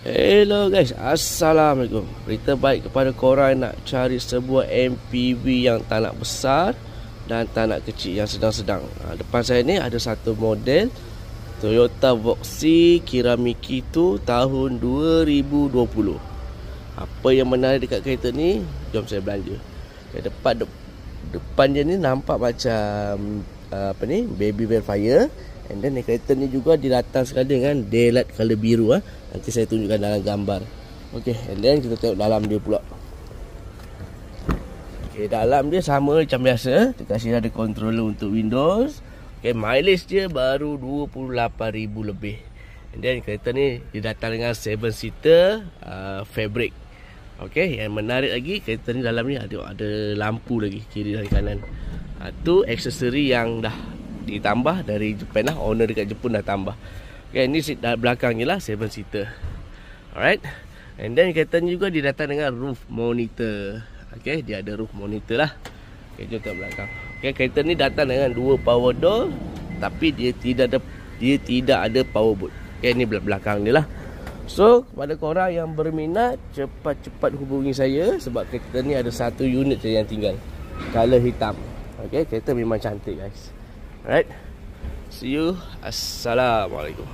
Hello guys, Assalamualaikum. Berita baik kepada korang nak cari sebuah MPV yang tak nak besar dan tak nak kecil, yang sedang-sedang. Depan saya ni ada satu model Toyota Voxy Kiramiki tu tahun 2020. Apa yang menarik dekat kereta ni? Jom saya belanja. Depan dia ni nampak macam baby Velfire. And then kereta ni juga dilatang sekali dengan daylight color biru. Nanti saya tunjukkan dalam gambar. Okay, and then kita tengok dalam dia pula. Okay, dalam dia sama macam biasa. Dia kasih ada controller untuk Windows. Okay, mileage dia baru 28,000 lebih. And then kereta ni didatang dengan 7-seater fabric. Okay, yang menarik lagi, kereta ni dalam ni ada lampu lagi kiri dan kanan. Tu aksesori yang dah ditambah dari Jepun lah. Owner dekat Jepun dah tambah. Okay, ni seat belakangnya lah 7-seater. Alright. And then kereta ni juga didatang dengan roof monitor. Okay, dia ada roof monitor lah. Okay, jom tengok belakang. Okay, kereta ni datang dengan 2 power door, tapi dia tidak ada power boot. Okay, ni belakang dia lah. So, kepada korang yang berminat, cepat-cepat hubungi saya. Sebab kereta ni ada satu unit je yang tinggal, color hitam. Okay, kereta memang cantik guys. Alright. See you. Assalamualaikum.